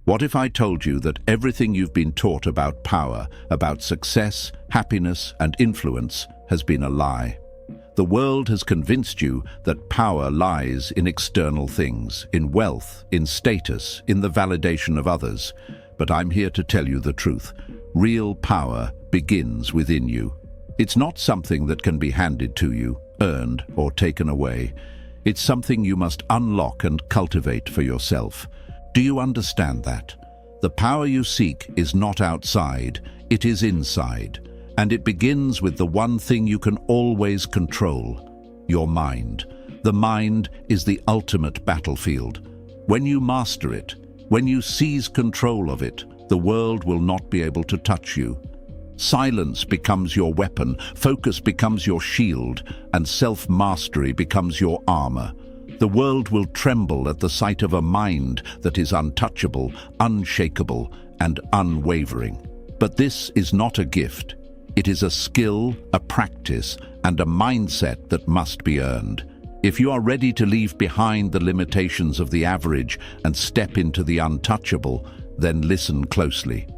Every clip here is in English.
What if I told you that everything you've been taught about power, about success, happiness, and influence has been a lie? The world has convinced you that power lies in external things, in wealth, in status, in the validation of others. But I'm here to tell you the truth. Real power begins within you. It's not something that can be handed to you, earned, or taken away. It's something you must unlock and cultivate for yourself. Do you understand that? The power you seek is not outside, it is inside. And it begins with the one thing you can always control: your mind. The mind is the ultimate battlefield. When you master it, when you seize control of it, the world will not be able to touch you. Silence becomes your weapon, focus becomes your shield, and self-mastery becomes your armor. The world will tremble at the sight of a mind that is untouchable, unshakable, and unwavering. But this is not a gift. It is a skill, a practice, and a mindset that must be earned. If you are ready to leave behind the limitations of the average and step into the untouchable, then listen closely.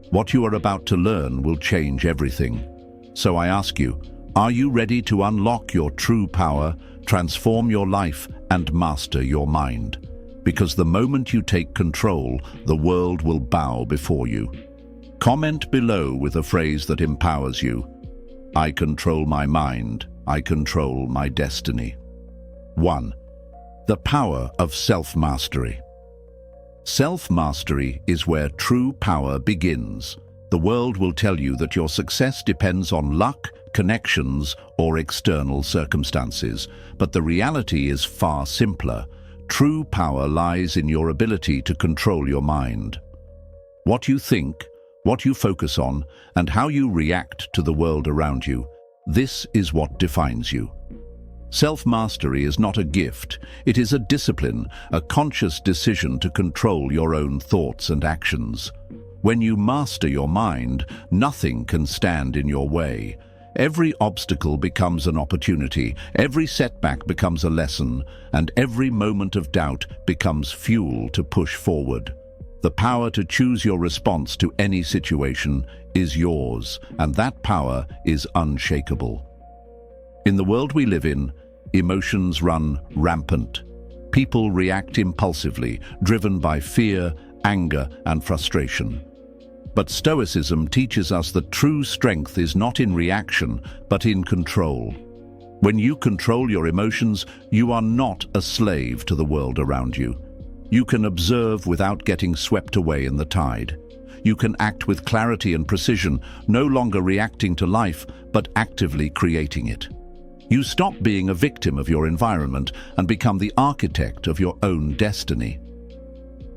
What you are about to learn will change everything. So I ask you, are you ready to unlock your true power, transform your life, and master your mind? Because the moment you take control, the world will bow before you. Comment below with a phrase that empowers you. I control my mind. I control my destiny. 1. The power of self-mastery. Self-mastery is where true power begins. The world will tell you that your success depends on luck, connections, or external circumstances. But the reality is far simpler. True power lies in your ability to control your mind. What you think, what you focus on, and how you react to the world around you, this is what defines you. Self-mastery is not a gift, it is a discipline, a conscious decision to control your own thoughts and actions. When you master your mind, nothing can stand in your way. Every obstacle becomes an opportunity, every setback becomes a lesson, and every moment of doubt becomes fuel to push forward. The power to choose your response to any situation is yours, and that power is unshakable. In the world we live in, emotions run rampant. People react impulsively, driven by fear, anger, and frustration. But Stoicism teaches us that true strength is not in reaction, but in control. When you control your emotions, you are not a slave to the world around you. You can observe without getting swept away in the tide. You can act with clarity and precision, no longer reacting to life, but actively creating it. You stop being a victim of your environment and become the architect of your own destiny.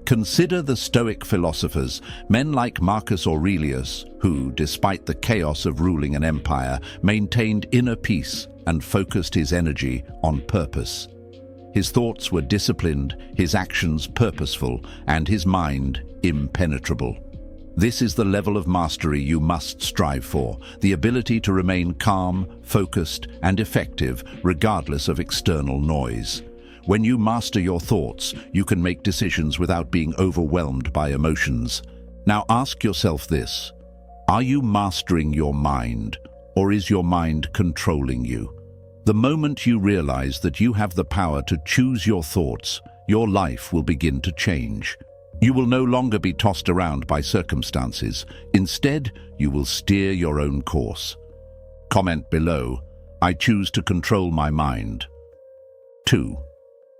Consider the Stoic philosophers, men like Marcus Aurelius, who, despite the chaos of ruling an empire, maintained inner peace and focused his energy on purpose. His thoughts were disciplined, his actions purposeful, and his mind impenetrable. This is the level of mastery you must strive for, the ability to remain calm, focused, and effective regardless of external noise. When you master your thoughts, you can make decisions without being overwhelmed by emotions. Now ask yourself this: are you mastering your mind, or is your mind controlling you? The moment you realize that you have the power to choose your thoughts, your life will begin to change. You will no longer be tossed around by circumstances. Instead, you will steer your own course. Comment below: I choose to control my mind. 2.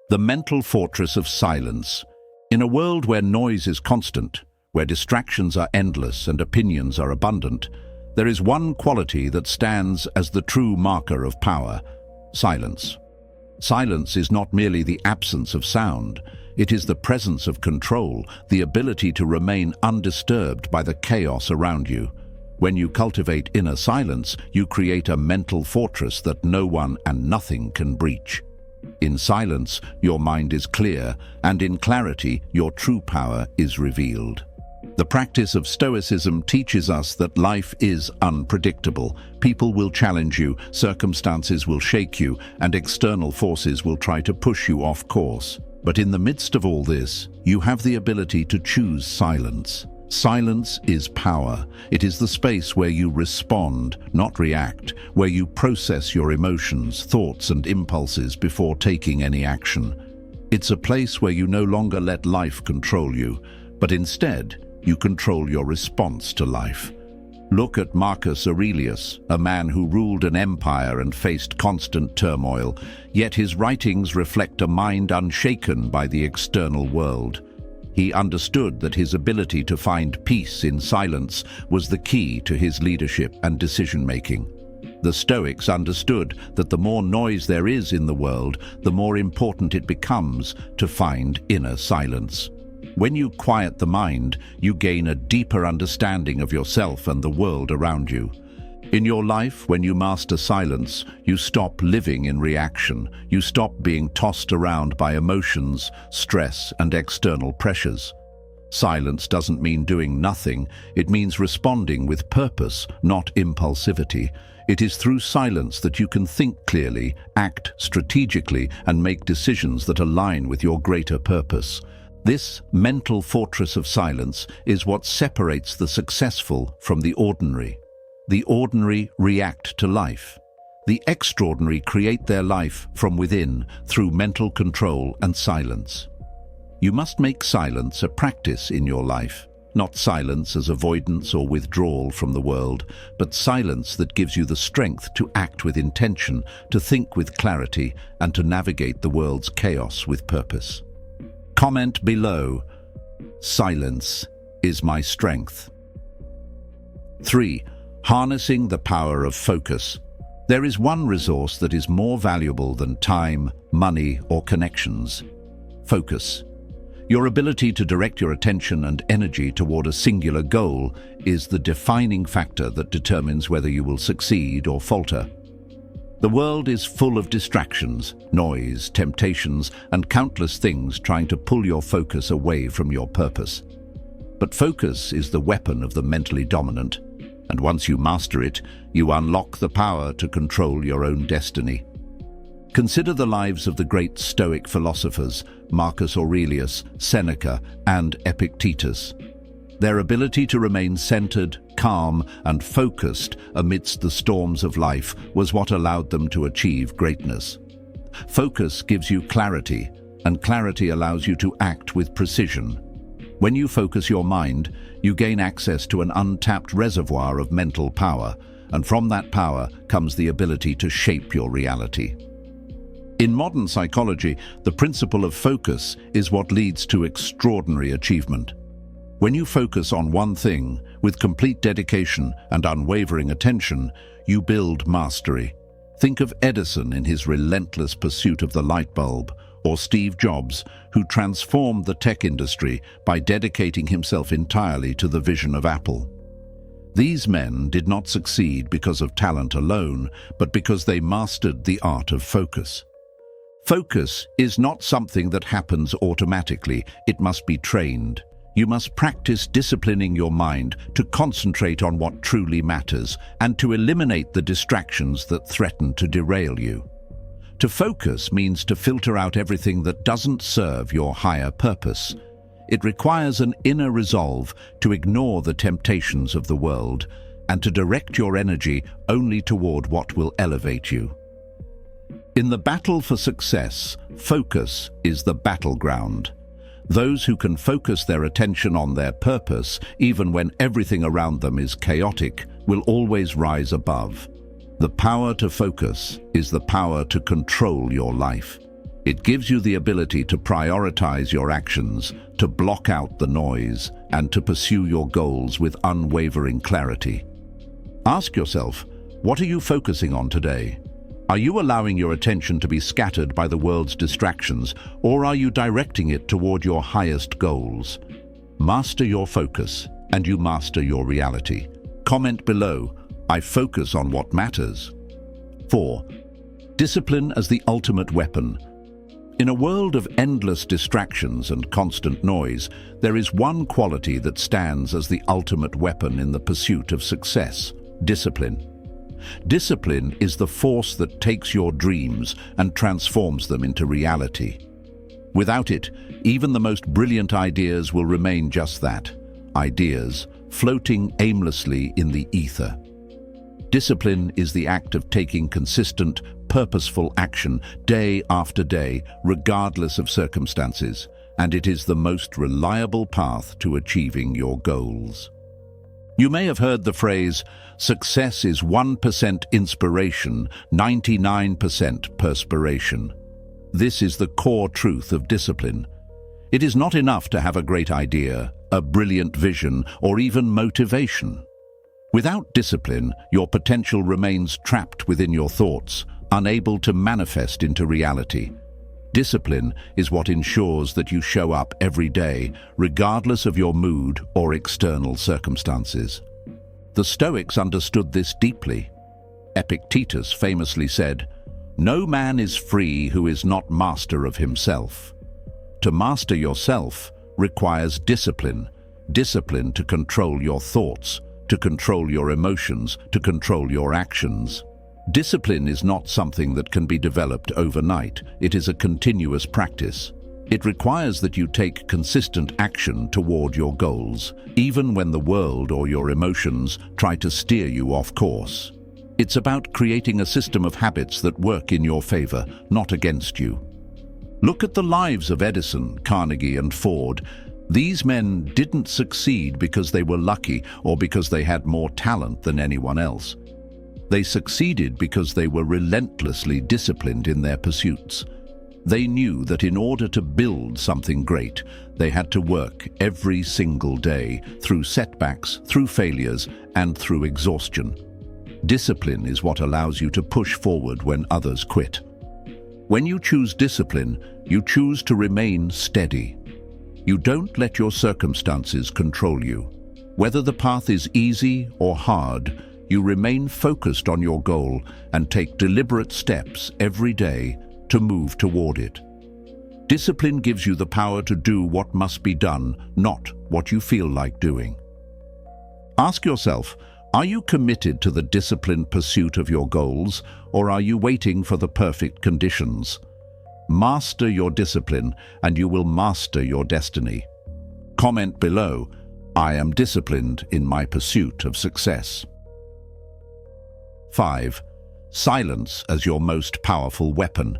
The mental fortress of silence. In a world where noise is constant, where distractions are endless and opinions are abundant, there is one quality that stands as the true marker of power: silence. Silence is not merely the absence of sound. It is the presence of control, the ability to remain undisturbed by the chaos around you. When you cultivate inner silence, you create a mental fortress that no one and nothing can breach. In silence, your mind is clear, and in clarity, your true power is revealed. The practice of Stoicism teaches us that life is unpredictable. People will challenge you, circumstances will shake you, and external forces will try to push you off course. But in the midst of all this, you have the ability to choose silence. Silence is power. It is the space where you respond, not react, where you process your emotions, thoughts, and impulses before taking any action. It's a place where you no longer let life control you, but instead, you control your response to life. Look at Marcus Aurelius, a man who ruled an empire and faced constant turmoil, yet his writings reflect a mind unshaken by the external world. He understood that his ability to find peace in silence was the key to his leadership and decision-making. The Stoics understood that the more noise there is in the world, the more important it becomes to find inner silence. When you quiet the mind, you gain a deeper understanding of yourself and the world around you. In your life, when you master silence, you stop living in reaction. You stop being tossed around by emotions, stress, and external pressures. Silence doesn't mean doing nothing. It means responding with purpose, not impulsivity. It is through silence that you can think clearly, act strategically, and make decisions that align with your greater purpose. This mental fortress of silence is what separates the successful from the ordinary. The ordinary react to life. The extraordinary create their life from within through mental control and silence. You must make silence a practice in your life, not silence as avoidance or withdrawal from the world, but silence that gives you the strength to act with intention, to think with clarity, and to navigate the world's chaos with purpose. Comment below, silence is my strength. 3. Harnessing the power of focus. There is one resource that is more valuable than time, money, or connections. Focus. Your ability to direct your attention and energy toward a singular goal is the defining factor that determines whether you will succeed or falter. The world is full of distractions, noise, temptations, and countless things trying to pull your focus away from your purpose. But focus is the weapon of the mentally dominant, and once you master it, you unlock the power to control your own destiny. Consider the lives of the great Stoic philosophers, Marcus Aurelius, Seneca, and Epictetus. Their ability to remain centered, calm, and focused amidst the storms of life was what allowed them to achieve greatness. Focus gives you clarity, and clarity allows you to act with precision. When you focus your mind, you gain access to an untapped reservoir of mental power, and from that power comes the ability to shape your reality. In modern psychology, the principle of focus is what leads to extraordinary achievement. When you focus on one thing, with complete dedication and unwavering attention, you build mastery. Think of Edison in his relentless pursuit of the light bulb, or Steve Jobs, who transformed the tech industry by dedicating himself entirely to the vision of Apple. These men did not succeed because of talent alone, but because they mastered the art of focus. Focus is not something that happens automatically. It must be trained. You must practice disciplining your mind to concentrate on what truly matters and to eliminate the distractions that threaten to derail you. To focus means to filter out everything that doesn't serve your higher purpose. It requires an inner resolve to ignore the temptations of the world and to direct your energy only toward what will elevate you. In the battle for success, focus is the battleground. Those who can focus their attention on their purpose, even when everything around them is chaotic, will always rise above. The power to focus is the power to control your life. It gives you the ability to prioritize your actions, to block out the noise, and to pursue your goals with unwavering clarity. Ask yourself, what are you focusing on today? Are you allowing your attention to be scattered by the world's distractions, or are you directing it toward your highest goals? Master your focus, and you master your reality. Comment below, I focus on what matters. 4. Discipline as the ultimate weapon. In a world of endless distractions and constant noise, there is one quality that stands as the ultimate weapon in the pursuit of success: discipline. Discipline is the force that takes your dreams and transforms them into reality. Without it, even the most brilliant ideas will remain just that, ideas, floating aimlessly in the ether. Discipline is the act of taking consistent, purposeful action day after day, regardless of circumstances, and it is the most reliable path to achieving your goals. You may have heard the phrase, "Success is 1% inspiration, 99% perspiration." This is the core truth of discipline. It is not enough to have a great idea, a brilliant vision, or even motivation. Without discipline, your potential remains trapped within your thoughts, unable to manifest into reality. Discipline is what ensures that you show up every day, regardless of your mood or external circumstances. The Stoics understood this deeply. Epictetus famously said, "No man is free who is not master of himself." To master yourself requires discipline, discipline to control your thoughts, to control your emotions, to control your actions. Discipline is not something that can be developed overnight. It is a continuous practice. It requires that you take consistent action toward your goals, even when the world or your emotions try to steer you off course. It's about creating a system of habits that work in your favor, not against you. Look at the lives of Edison, Carnegie, and Ford. These men didn't succeed because they were lucky or because they had more talent than anyone else. They succeeded because they were relentlessly disciplined in their pursuits. They knew that in order to build something great, they had to work every single day, through setbacks, through failures, and through exhaustion. Discipline is what allows you to push forward when others quit. When you choose discipline, you choose to remain steady. You don't let your circumstances control you. Whether the path is easy or hard, you remain focused on your goal and take deliberate steps every day to move toward it. Discipline gives you the power to do what must be done, not what you feel like doing. Ask yourself, are you committed to the disciplined pursuit of your goals, or are you waiting for the perfect conditions? Master your discipline, and you will master your destiny. Comment below, "I am disciplined in my pursuit of success." 5. Silence as your most powerful weapon.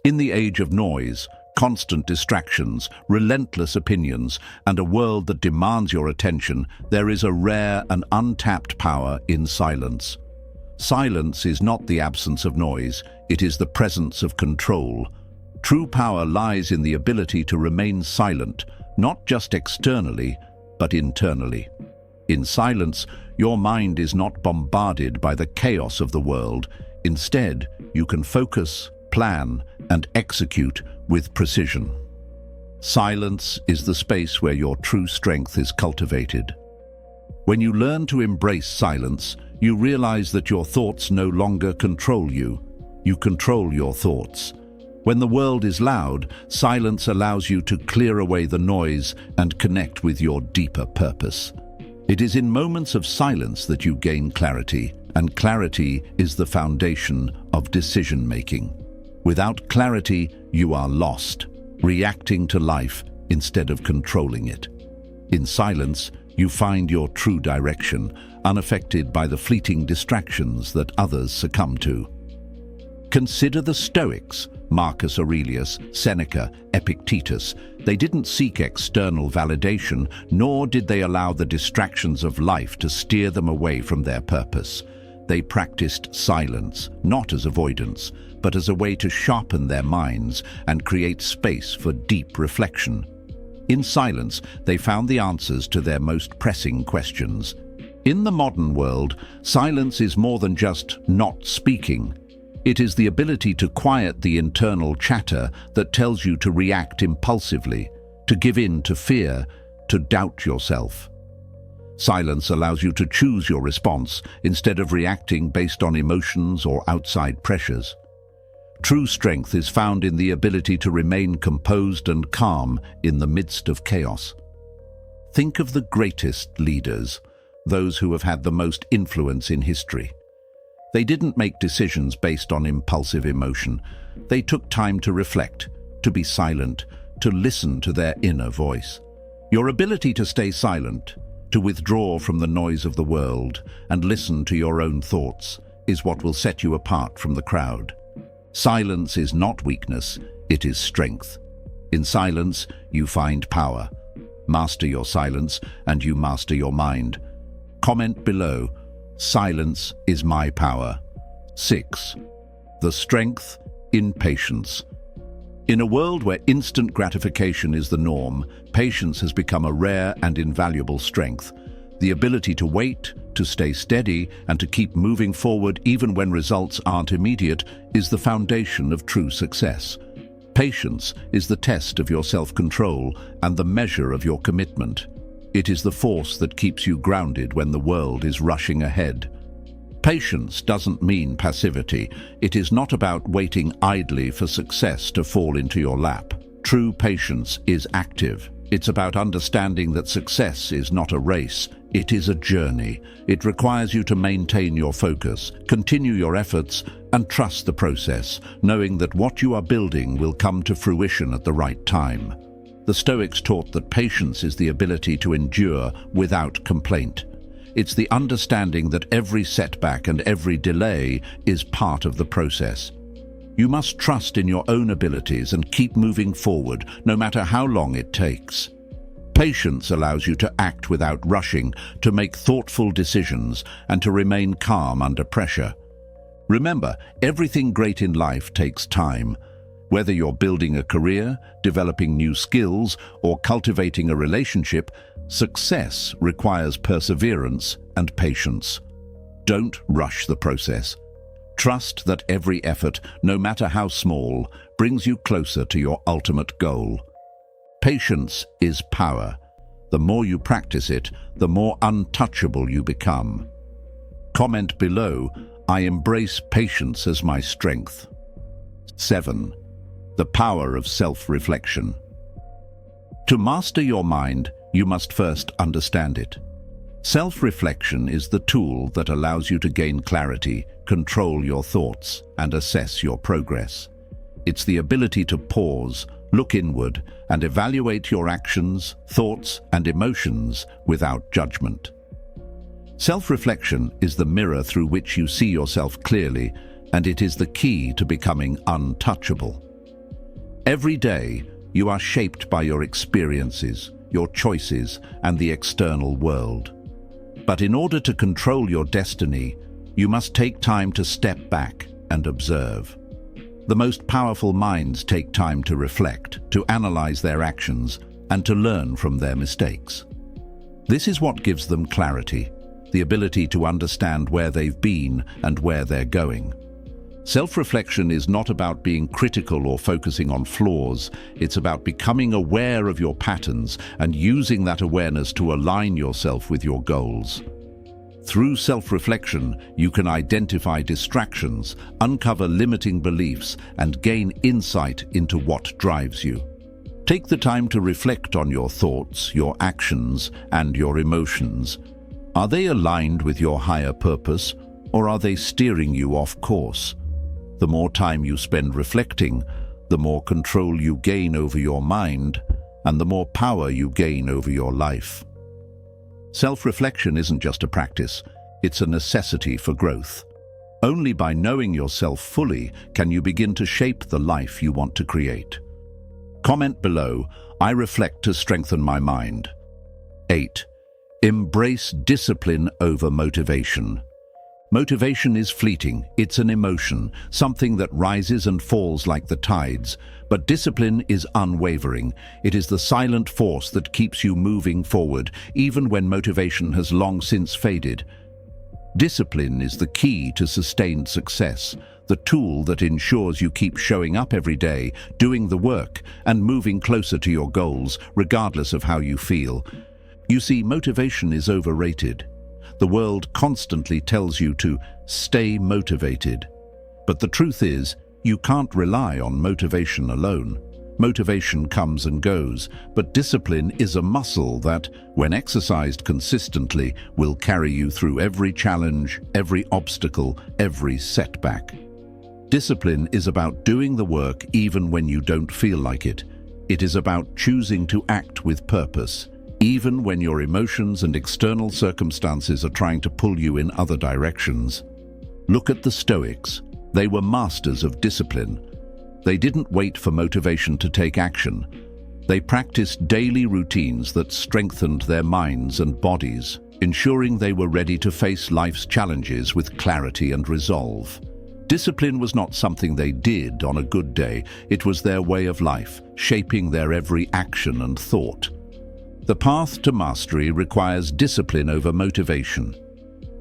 In the age of noise, constant distractions, relentless opinions, and a world that demands your attention, there is a rare and untapped power in silence. Silence is not the absence of noise, it is the presence of control. True power lies in the ability to remain silent, not just externally, but internally. In silence, your mind is not bombarded by the chaos of the world. Instead, you can focus, plan, and execute with precision. Silence is the space where your true strength is cultivated. When you learn to embrace silence, you realize that your thoughts no longer control you. You control your thoughts. When the world is loud, silence allows you to clear away the noise and connect with your deeper purpose. It is in moments of silence that you gain clarity, and clarity is the foundation of decision-making. Without clarity, you are lost, reacting to life instead of controlling it. In silence, you find your true direction, unaffected by the fleeting distractions that others succumb to. Consider the Stoics, Marcus Aurelius, Seneca, Epictetus. They didn't seek external validation, nor did they allow the distractions of life to steer them away from their purpose. They practiced silence, not as avoidance, but as a way to sharpen their minds and create space for deep reflection. In silence, they found the answers to their most pressing questions. In the modern world, silence is more than just not speaking. It is the ability to quiet the internal chatter that tells you to react impulsively, to give in to fear, to doubt yourself. Silence allows you to choose your response instead of reacting based on emotions or outside pressures. True strength is found in the ability to remain composed and calm in the midst of chaos. Think of the greatest leaders, those who have had the most influence in history. They didn't make decisions based on impulsive emotion. They took time to reflect, to be silent, to listen to their inner voice. Your ability to stay silent, to withdraw from the noise of the world and listen to your own thoughts, is what will set you apart from the crowd. Silence is not weakness, it is strength. In silence, you find power. Master your silence, and you master your mind. Comment below, silence is my power. 6. The strength in patience. In a world where instant gratification is the norm, patience has become a rare and invaluable strength. The ability to wait, to stay steady, and to keep moving forward even when results aren't immediate is the foundation of true success. Patience is the test of your self-control and the measure of your commitment. It is the force that keeps you grounded when the world is rushing ahead. Patience doesn't mean passivity. It is not about waiting idly for success to fall into your lap. True patience is active. It's about understanding that success is not a race, it is a journey. It requires you to maintain your focus, continue your efforts, and trust the process, knowing that what you are building will come to fruition at the right time. The Stoics taught that patience is the ability to endure without complaint. It's the understanding that every setback and every delay is part of the process. You must trust in your own abilities and keep moving forward, no matter how long it takes. Patience allows you to act without rushing, to make thoughtful decisions, and to remain calm under pressure. Remember, everything great in life takes time. Whether you're building a career, developing new skills, or cultivating a relationship, success requires perseverance and patience. Don't rush the process. Trust that every effort, no matter how small, brings you closer to your ultimate goal. Patience is power. The more you practice it, the more untouchable you become. Comment below, I embrace patience as my strength. 7. The power of self-reflection. To master your mind, you must first understand it. Self-reflection is the tool that allows you to gain clarity, control your thoughts, and assess your progress. It's the ability to pause, look inward, and evaluate your actions, thoughts, and emotions without judgment. Self-reflection is the mirror through which you see yourself clearly, and it is the key to becoming untouchable. Every day, you are shaped by your experiences, your choices, and the external world. But in order to control your destiny, you must take time to step back and observe. The most powerful minds take time to reflect, to analyze their actions, and to learn from their mistakes. This is what gives them clarity, the ability to understand where they've been and where they're going. Self-reflection is not about being critical or focusing on flaws. It's about becoming aware of your patterns and using that awareness to align yourself with your goals. Through self-reflection, you can identify distractions, uncover limiting beliefs, and gain insight into what drives you. Take the time to reflect on your thoughts, your actions, and your emotions. Are they aligned with your higher purpose, or are they steering you off course? The more time you spend reflecting, the more control you gain over your mind, and the more power you gain over your life. Self-reflection isn't just a practice, it's a necessity for growth. Only by knowing yourself fully can you begin to shape the life you want to create. Comment below, I reflect to strengthen my mind. 8. Embrace discipline over motivation. Motivation is fleeting, it's an emotion, something that rises and falls like the tides. But discipline is unwavering. It is the silent force that keeps you moving forward, even when motivation has long since faded. Discipline is the key to sustained success, the tool that ensures you keep showing up every day, doing the work, and moving closer to your goals, regardless of how you feel. You see, motivation is overrated. The world constantly tells you to stay motivated. But the truth is, you can't rely on motivation alone. Motivation comes and goes, but discipline is a muscle that, when exercised consistently, will carry you through every challenge, every obstacle, every setback. Discipline is about doing the work even when you don't feel like it. It is about choosing to act with purpose, even when your emotions and external circumstances are trying to pull you in other directions. Look at the Stoics. They were masters of discipline. They didn't wait for motivation to take action. They practiced daily routines that strengthened their minds and bodies, ensuring they were ready to face life's challenges with clarity and resolve. Discipline was not something they did on a good day. It was their way of life, shaping their every action and thought. The path to mastery requires discipline over motivation.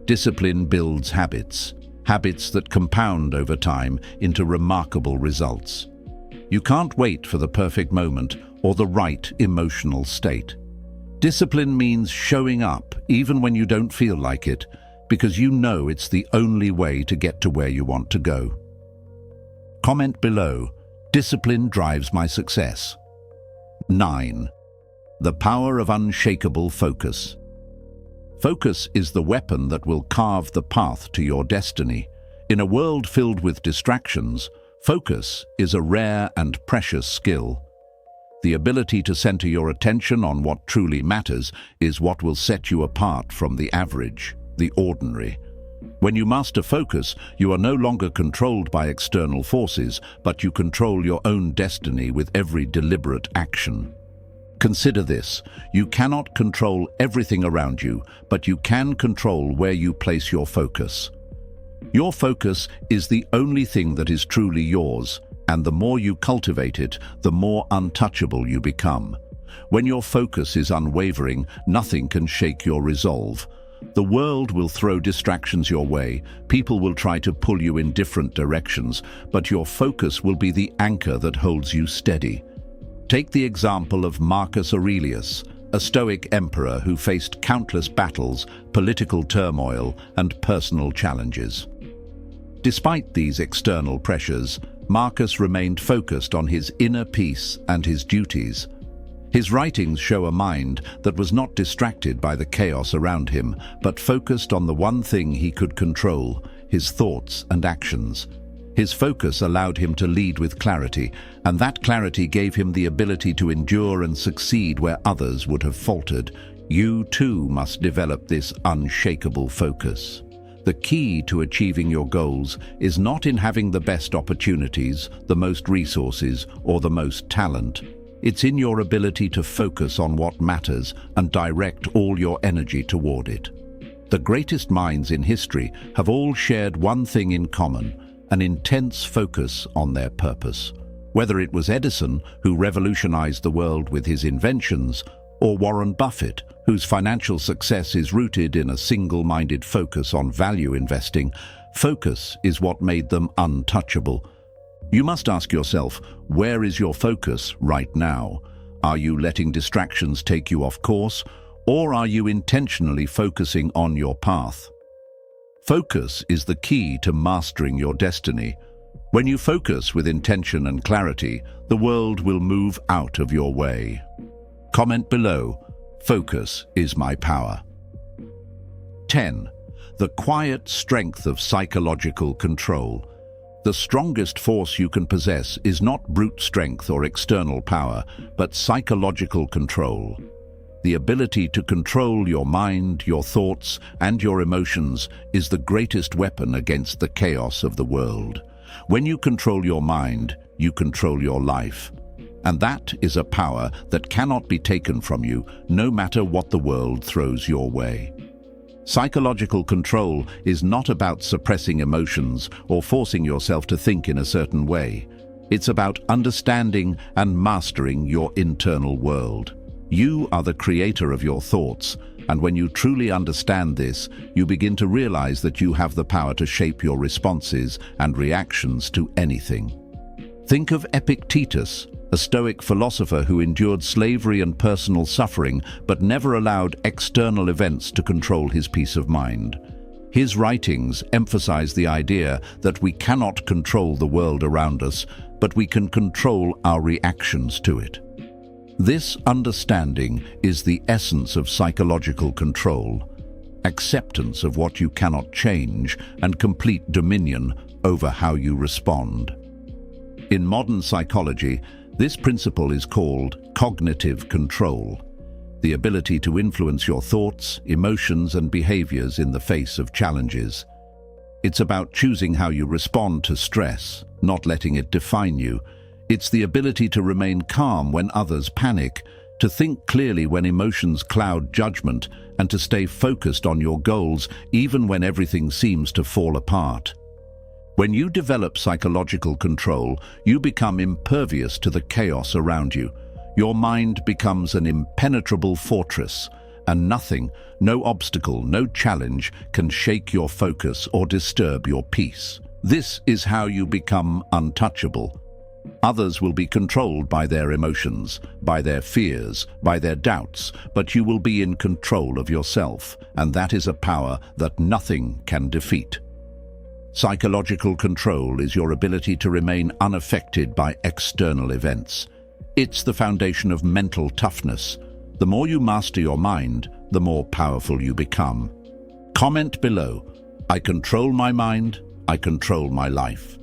Discipline builds habits that compound over time into remarkable results. You can't wait for the perfect moment or the right emotional state. Discipline means showing up even when you don't feel like it, because you know it's the only way to get to where you want to go. Comment below, discipline drives my success. 9. The power of unshakable focus. Focus is the weapon that will carve the path to your destiny. In a world filled with distractions, focus is a rare and precious skill. The ability to center your attention on what truly matters is what will set you apart from the average, the ordinary. When you master focus, you are no longer controlled by external forces, but you control your own destiny with every deliberate action. Consider this: you cannot control everything around you, but you can control where you place your focus. Your focus is the only thing that is truly yours, and the more you cultivate it, the more untouchable you become. When your focus is unwavering, nothing can shake your resolve. The world will throw distractions your way, people will try to pull you in different directions, but your focus will be the anchor that holds you steady. Take the example of Marcus Aurelius, a Stoic emperor who faced countless battles, political turmoil, and personal challenges. Despite these external pressures, Marcus remained focused on his inner peace and his duties. His writings show a mind that was not distracted by the chaos around him, but focused on the one thing he could control: his thoughts and actions. His focus allowed him to lead with clarity, and that clarity gave him the ability to endure and succeed where others would have faltered. You too must develop this unshakable focus. The key to achieving your goals is not in having the best opportunities, the most resources, or the most talent. It's in your ability to focus on what matters and direct all your energy toward it. The greatest minds in history have all shared one thing in common: an intense focus on their purpose. Whether it was Edison, who revolutionized the world with his inventions, or Warren Buffett, whose financial success is rooted in a single-minded focus on value investing, focus is what made them untouchable. You must ask yourself, where is your focus right now? Are you letting distractions take you off course, or are you intentionally focusing on your path? Focus is the key to mastering your destiny. When you focus with intention and clarity, the world will move out of your way. Comment below, focus is my power. 10. The quiet strength of psychological control. The strongest force you can possess is not brute strength or external power, but psychological control. The ability to control your mind, your thoughts, and your emotions is the greatest weapon against the chaos of the world. When you control your mind, you control your life. And that is a power that cannot be taken from you, no matter what the world throws your way. Psychological control is not about suppressing emotions or forcing yourself to think in a certain way. It's about understanding and mastering your internal world. You are the creator of your thoughts, and when you truly understand this, you begin to realize that you have the power to shape your responses and reactions to anything. Think of Epictetus, a Stoic philosopher who endured slavery and personal suffering but never allowed external events to control his peace of mind. His writings emphasize the idea that we cannot control the world around us, but we can control our reactions to it. This understanding is the essence of psychological control: acceptance of what you cannot change and complete dominion over how you respond. In modern psychology, This principle is called cognitive control, the ability to influence your thoughts, emotions, and behaviors in the face of challenges. It's about choosing how you respond to stress, not letting it define you. It's the ability to remain calm when others panic, to think clearly when emotions cloud judgment, and to stay focused on your goals even when everything seems to fall apart. When you develop psychological control, you become impervious to the chaos around you. Your mind becomes an impenetrable fortress, and nothing, no obstacle, no challenge can shake your focus or disturb your peace. This is how you become untouchable. Others will be controlled by their emotions, by their fears, by their doubts, but you will be in control of yourself, and that is a power that nothing can defeat. Psychological control is your ability to remain unaffected by external events. It's the foundation of mental toughness. The more you master your mind, the more powerful you become. Comment below. I control my mind, I control my life.